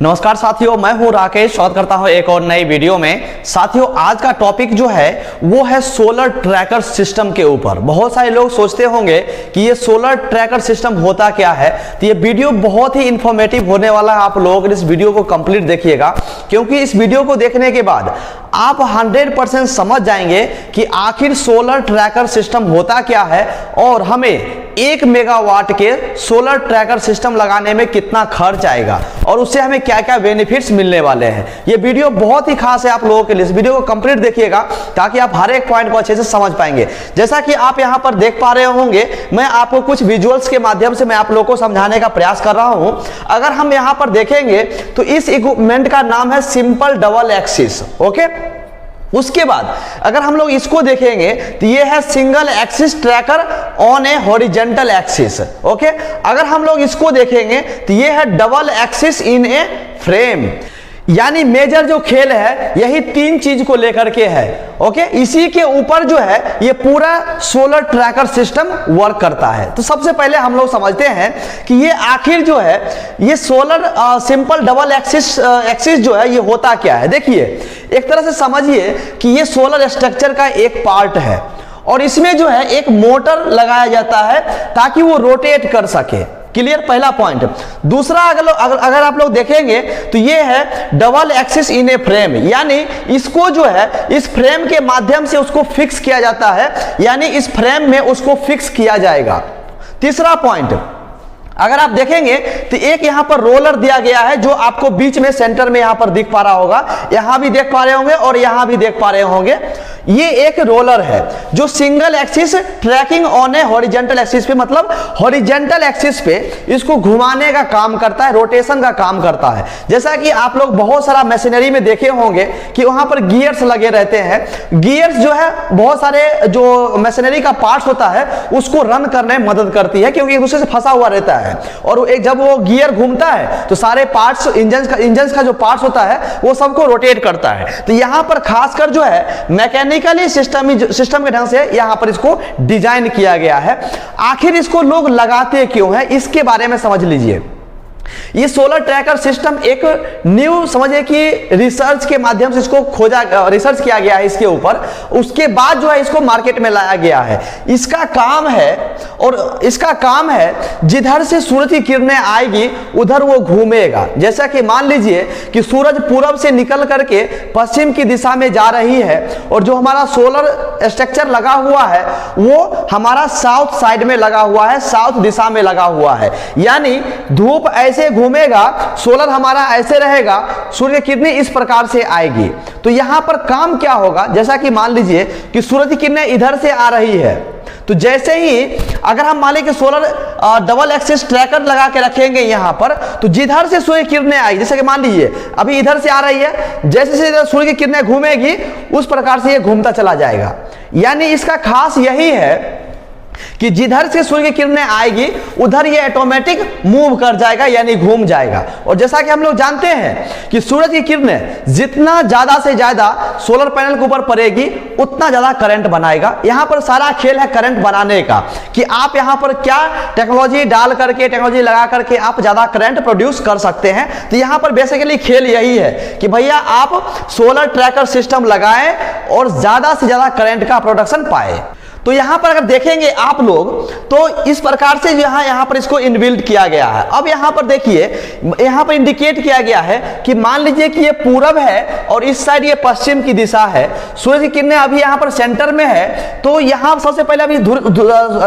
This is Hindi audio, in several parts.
नमस्कार साथियों, मैं हूं राकेश। स्वागत करता हूं एक और नई वीडियो में। साथियों, आज का टॉपिक जो है वो है सोलर ट्रैकर सिस्टम के ऊपर। बहुत सारे लोग सोचते होंगे कि ये सोलर ट्रैकर सिस्टम होता क्या है, तो ये वीडियो बहुत ही इंफॉर्मेटिव होने वाला है। आप लोग इस वीडियो को कंप्लीट देखिएगा, क्योंकि इस वीडियो को देखने के बाद आप 100% समझ जाएंगे कि आखिर सोलर ट्रैकर सिस्टम होता क्या है और हमें 1 मेगावाट के सोलर ट्रैकर सिस्टम लगाने में कितना खर्च आएगा और उससे हमें क्या क्या बेनिफिट्स मिलने वाले हैं। ये वीडियो बहुत ही खास है आप लोगों के लिए। इस वीडियो को कंप्लीट देखिएगा ताकि आप हर एक पॉइंट को अच्छे से समझ पाएंगे। जैसा कि आप यहां पर देख पा रहे होंगे, मैं आपको कुछ विजुअल्स के माध्यम से मैं आप लोगों को समझाने का प्रयास कर रहा हूं। अगर हम यहां पर देखेंगे तो इस इक्विपमेंट का नाम है सिंपल डबल एक्सिस। ओके, उसके बाद अगर हम लोग इसको देखेंगे तो ये है single axis tracker on a horizontal axis. Okay, अगर हम लोग इसको देखेंगे तो ये है double axis in a frame. यानी मेजर जो खेल है यही तीन चीज को लेकर के है। ओके, इसी के ऊपर जो है ये पूरा सोलर ट्रैकर सिस्टम वर्क करता है। तो सबसे पहले हम लोग समझते हैं कि ये आखिर जो है ये सोलर सिंपल डबल एक्सिस जो है ये होता क्या है। देखिए, एक तरह से समझिए कि ये सोलर स्ट्रक्चर का एक पार्ट है और इसमें जो है एक मोटर लगाया जाता है ताकि वो रोटेट कर सके। क्लियर, पहला पॉइंट। दूसरा, अगर आप लोग देखेंगे तो ये है double axis in a frame, यानी इसको जो है इस फ्रेम के माध्यम से उसको फिक्स किया जाता है, यानी इस फ्रेम में उसको फिक्स किया जाएगा। तीसरा पॉइंट, अगर आप देखेंगे तो एक यहां पर रोलर दिया गया है जो आपको बीच में सेंटर में यहां पर दिख पा रहा होगा, यहां भी देख पा रहे होंगे और यहां भी देख पा रहे होंगे। ये एक रोलर है जो single axis tracking on a horizontal axis पे, मतलब हॉरिजॉन्टल एक्सिस पे इसको घुमाने का काम करता है, रोटेशन का काम करता है। जैसा कि आप लोग बहुत सारा मशीनरी में देखे होंगे कि वहां पर गियर्स लगे रहते हैं। गियर्स जो है बहुत सारे जो मशीनरी का पार्ट्स होता है उसको रन करने में मदद करती है, क्योंकि एक दूसरे से फंसा हुआ रहता है और एक जब वो गियर घूमता है तो सारे पार्ट्स इंजन का जो पार्ट्स होता है वो सबको रोटेट करता है। तो यहां पर खासकर जो है मैकेनिकली सिस्टम के ढंग से यहां पर इसको डिजाइन किया गया है। आखिर इसको लोग लगाते क्यों है, इसके बारे में समझ लीजिए। ये सोलर ट्रैकर सिस्टम एक न्यू समझिए कि रिसर्च के माध्यम से इसको रिसर्च किया गया है इसके ऊपर। उसके बाद जो है इसको मार्केट में लाया गया है। इसका काम है जिधर से सूरज की किरणें आएगी उधर वो घूमेगा। जैसा कि मान लीजिए कि सूरज पूरब से निकल करके पश्चिम की दिशा में जा रही है और जो हमारा सोलर स्ट्रक्चर लगा हुआ है वो हमारा साउथ साइड में लगा हुआ है, साउथ दिशा में लगा हुआ है। यानी धूप ऐसे घूमेगा, सोलर हमारा ऐसे रहेगा, सूर्य की किरणें इस प्रकार से आएगी। तो यहां पर काम क्या होगा, जैसा कि मान लीजिए कि सूरज की किरणें इधर से आ रही है, तो जैसे ही अगर हम मान लें कि सोलर डबल एक्सिस ट्रैकर लगा के रखेंगे यहां पर, तो जिधर से सूर्य की किरणें आएगी, जैसे कि मान लीजिए अभी इधर से आ रही है, जैसे जैसे सूर्य की किरणें घूमेगी उस प्रकार से ये घूमता चला जाएगा। यानी इसका खास यही है कि जिधर से सूर्य की किरणें आएगी उधर ये ऑटोमेटिक मूव कर जाएगा, यानी घूम जाएगा। और जैसा कि हम लोग जानते हैं कि सूरज की किरणें जितना ज्यादा से ज्यादा सोलर पैनल के ऊपर पड़ेगी उतना ज्यादा करंट बनाएगा। यहां पर सारा खेल है करंट बनाने का, कि आप यहां पर क्या टेक्नोलॉजी डाल करके, टेक्नोलॉजी लगा करके आप ज्यादा करंट प्रोड्यूस कर सकते हैं। तो यहां पर बेसिकली खेल यही है कि भैया आप सोलर ट्रैकर सिस्टम लगाएं और ज्यादा से ज्यादा करंट का प्रोडक्शन पाए। तो यहां पर अगर देखेंगे आप लोग तो इस प्रकार से यहां पर इसको इनबिल्ट किया गया है। अब यहां पर देखिए, यहां पर इंडिकेट किया गया है कि मान लीजिए कि ये पूरब है और इस साइड ये पश्चिम की दिशा है। सूर्य की किरणें अभी यहां पर सेंटर में है, तो यहां सबसे पहले अभी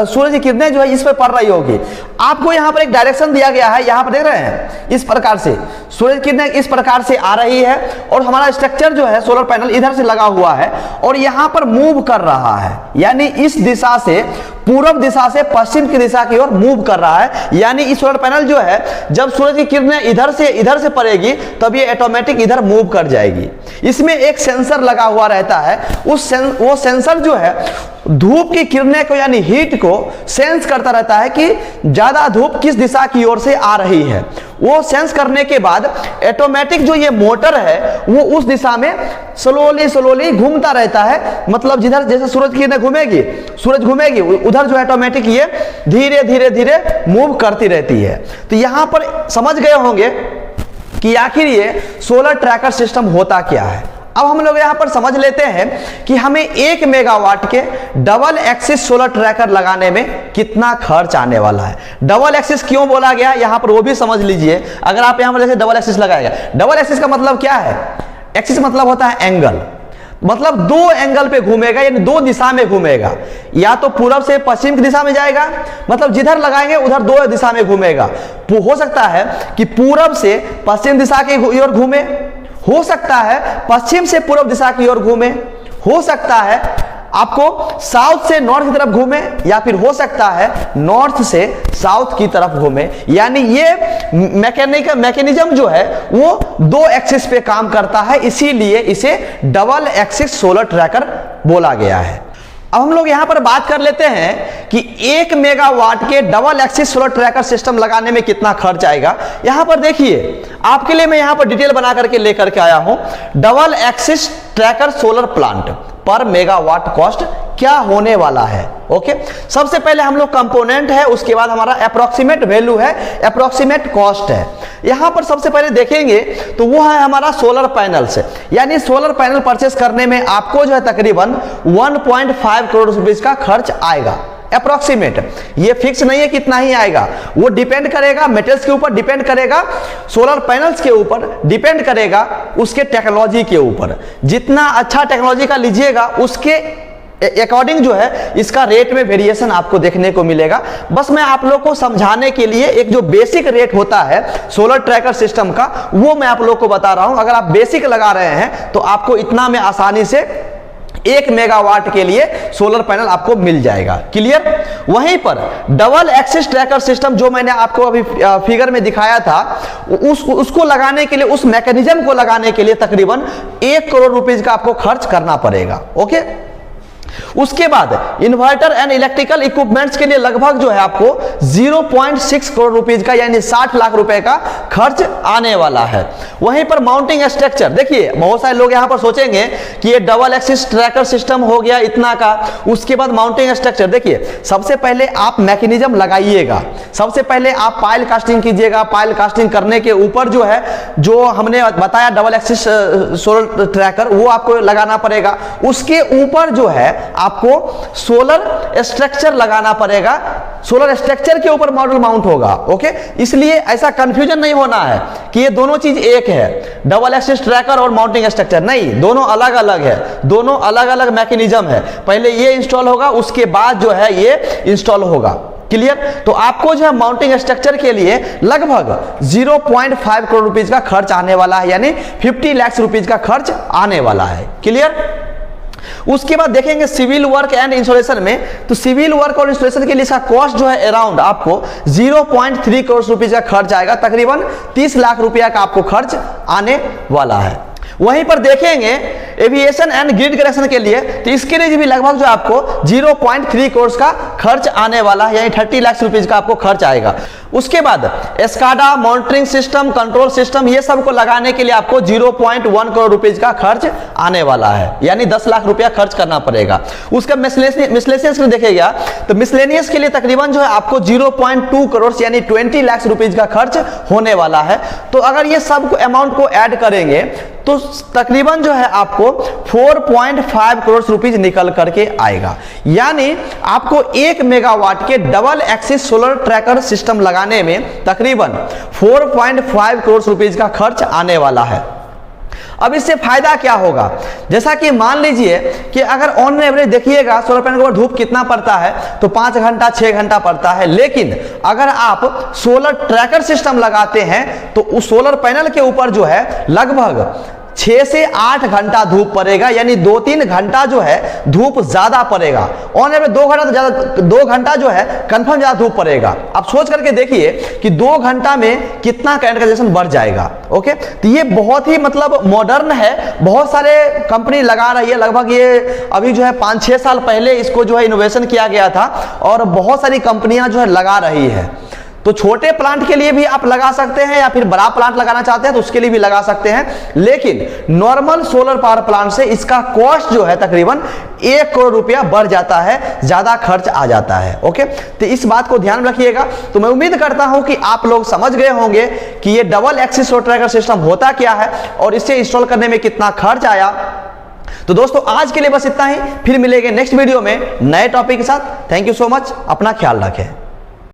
सूर्य की किरणें जो है इस पर पड़ रही होगी। आपको यहां पर एक डायरेक्शन दिया गया है, यहां पर देख रहे हैं इस प्रकार से सूर्य की किरणें इस प्रकार से आ रही है और हमारा स्ट्रक्चर जो है सोलर पैनल इधर से लगा हुआ है और यहां पर मूव कर रहा है, यानी इस दिशा से पूर्व दिशा से पश्चिम की दिशा की ओर मूव कर रहा है। यानी इस सोलर पैनल जो है जब सूरज की किरणें इधर से पड़ेगी तब ये ऑटोमेटिक इधर मूव कर जाएगी। इसमें एक सेंसर लगा हुआ रहता है, वो सेंसर जो है धूप की किरणें को यानी हीट को सेंस करता रहता है कि ज्यादा धूप किस दिशा की ओर से आ रही है। वो सेंस करने के बाद ऑटोमेटिक जो ये मोटर है वो उस दिशा में स्लोली घूमता रहता है। मतलब जिधर जैसे सूरज की किरणें सूरज घूमेगी उधर जो ऑटोमेटिक ये धीरे धीरे मूव करती रहती है। तो यहां पर समझ गए होंगे कि आखिर ये सोलर ट्रैकर सिस्टम होता क्या है। अब हम लोग यहां पर समझ लेते हैं कि हमें 1 मेगावाट के डबल एक्सिस सोलर ट्रैकर लगाने में कितना खर्च आने वाला है। डबल एक्सिस क्यों बोला गया यहां पर वो भी समझ लीजिए। अगर आप यहां पर जैसे डबल एक्सिस लगाएगा, डबल एक्सिस का मतलब क्या है? एक्सिस मतलब होता है एंगल, मतलब दो एंगल पे घूमेगा, यानी दो दिशा में घूमेगा। या तो पूरब से पश्चिम की दिशा में जाएगा, मतलब जिधर लगाएंगे उधर दो दिशा में घूमेगा। हो सकता है कि पूरब से पश्चिम दिशा की ओर घूमे, हो सकता है पश्चिम से पूर्व दिशा की ओर घूमे, हो सकता है आपको साउथ से नॉर्थ की तरफ घूमे, या फिर हो सकता है नॉर्थ से साउथ की तरफ घूमे। यानी ये मैकेनिज्म जो है वो दो एक्सिस पे काम करता है, इसीलिए इसे डबल एक्सिस सोलर ट्रैकर बोला गया है। अब हम लोग यहां पर बात कर लेते हैं कि 1 मेगावाट के double axis solar tracker system लगाने में कितना खर्च आएगा। यहां पर देखिए, आपके लिए मैं यहां पर डिटेल बना करके लेकर के आया हूं। Double axis tracker solar plant पर मेगावाट कॉस्ट क्या होने वाला है। ओके, सबसे पहले हम लोग कंपोनेंट है, उसके बाद हमारा अप्रोक्सीमेट वैल्यू है, अप्रोक्सीमेट कॉस्ट है। यहां पर सबसे पहले देखेंगे तो वो है हमारा सोलर पैनल से, यानी सोलर पैनल परचेस करने में आपको जो है तकरीबन 1.5 करोड़ रुपीस का खर्च आएगा। अप्रोक्सीमेट, ये फिक्स नहीं है कितना ही आएगा, वो डिपेंड करेगा मेटल्स के ऊपर, डिपेंड करेगा सोलर पैनल्स के ऊपर, डिपेंड करेगा उसके टेक्नोलॉजी के ऊपर। जितना अच्छा टेक्नोलॉजी का लीजिएगा उसके अकॉर्डिंग जो है इसका रेट में वेरिएशन आपको देखने को मिलेगा। बस मैं आप लोग को समझाने के लिए एक जो बेसिक रेट होता है सोलर ट्रैकर सिस्टम का, वो मैं आप लोग को बता रहा हूं। अगर आप बेसिक लगा रहे हैं तो आपको इतना में आसानी से 1 मेगावाट के लिए सोलर पैनल आपको मिल जाएगा। क्लियर? वहीं पर डबल एक्सिस ट्रैकर सिस्टम जो मैंने आपको अभी फिगर में दिखाया था, उसको लगाने के लिए, उस मैकेनिज्म को लगाने के लिए तकरीबन 1 करोड़ रुपीस का आपको खर्च करना पड़ेगा। ओके, उसके बाद इन्वर्टर एंड इलेक्ट्रिकल इक्विपमेंट्स के लिए लगभग जो है आपको 0.6 करोड़ रुपीस का, यानी 60 लाख रुपए का खर्च आने वाला है। वहीं पर माउंटिंग स्ट्रक्चर, देखिए बहुत सारे लोग यहां पर सोचेंगे कि ये डबल एक्सिस ट्रैकर सिस्टम हो गया इतना का, उसके बाद माउंटिंग स्ट्रक्चर। देखिए सबसे पहले आप मैकेनिज्म लगाइएगा, सबसे पहले आप पाइल कास्टिंग कीजिएगा। पाइल कास्टिंग करने के ऊपर जो है, जो हमने बताया डबल एक्सिस सोलर ट्रैकर, वो आपको लगाना पड़ेगा। उसके ऊपर जो है आपको सोलर स्ट्रक्चर लगाना पड़ेगा, सोलर स्ट्रक्चर के ऊपर मॉडल माउंट होगा। ओके, इसलिए ऐसा कंफ्यूजन नहीं होना है कि ये दोनों चीज एक है, डबल एक्सिस ट्रैकर और माउंटिंग स्ट्रक्चर नहीं, दोनों अलग अलग है, दोनों अलग अलग मैकेनिज्म है। पहले ये इंस्टॉल होगा, उसके बाद जो है ये इंस्टॉल होगा। क्लियर? तो आपको जो है माउंटिंग स्ट्रक्चर के लिए लगभग 0.5 करोड़ रुपीस का खर्च आने वाला है, यानी 50 लाख रुपीस का खर्च आने वाला है। क्लियर? उसके बाद देखेंगे सिविल वर्क एंड इंस्टॉलेशन में, तो सिविल वर्क और इंस्टॉलेशन के लिए इसका कॉस्ट जो है अराउंड आपको 0.3 करोड़ रुपए का खर्च आएगा, तकरीबन 30 लाख रुपया का आपको खर्च आने वाला है। वहीं पर देखेंगे एविएशन एंड ग्रिड कनेक्शन के लिए, तो इसके लिए भी लगभग जो आपको 0.3 करोड़ का खर्च आने वाला है, यानी 30 लाख रुपीस का आपको खर्च आएगा। उसके बाद Escada, monitoring system, control system, ये सब को लगाने के लिए आपको 0.1 करोड़ रुपीस का खर्च आने वाला है, यानी 10 लाख रुपया खर्च करना पड़ेगा। उसका मिसलेनियस देखेगा तो मिसलेनियस के लिए तकरीबन जो है आपको 0.2 करोड़ यानी 20 लाख रुपीस का खर्च होने वाला है। तो अगर ये सब अमाउंट को ऐड करेंगे तो तकरीबन जो है आपको 4.5 करोड़ रुपीस निकल करके आएगा। यानी आपको 1 मेगावाट के double axis solar tracker system लगाने में तकरीबन 4.5 करोड़ रुपीस का खर्च आने वाला है। अब इससे फायदा क्या होगा? जैसा कि मान लीजिए कि अगर ऑन एवरेज देखिएगा सोलर पैनल के ऊपर धूप कितना पड़ता है, तो 5 घंटा 6 घंटा पड़ता है। लेकिन अगर आप सोलर ट्रैकर सिस्टम लगाते हैं तो उस सोलर पैनल के ऊपर जो है लगभग 6 से 8 घंटा धूप पड़ेगा, यानी 2-3 घंटा जो है धूप ज्यादा पड़ेगा। ऑन एवरेज 2 घंटा तो ज्यादा, 2 घंटा जो है कंफर्म ज्यादा धूप पड़ेगा। आप सोच करके देखिए कि 2 घंटा में कितना करंट कंजम्पशन बढ़ जाएगा। ओके, तो ये बहुत ही मतलब मॉडर्न है, बहुत सारे कंपनी लगा रही है। लगभग ये अभी जो है 5-6 साल पहले इसको जो है इनोवेशन किया गया था और बहुत सारी कंपनियां जो है लगा रही है। तो छोटे प्लांट के लिए भी आप लगा सकते हैं, या फिर बड़ा प्लांट लगाना चाहते हैं तो उसके लिए भी लगा सकते हैं। लेकिन नॉर्मल सोलर पावर प्लांट से इसका कॉस्ट जो है तकरीबन 1 करोड़ रुपया बढ़ जाता है, ज्यादा खर्च आ जाता है। ओके, तो इस बात को ध्यान रखिएगा। तो मैं उम्मीद करता हूं कि आप लोग समझ गए होंगे कि ये double axis solar tracker system होता क्या है और इसे इंस्टॉल करने में कितना खर्च आया। तो दोस्तों आज के लिए बस इतना ही, फिर मिलेंगे नेक्स्ट वीडियो में नए टॉपिक के साथ। थैंक यू सो मच, अपना ख्याल रखें।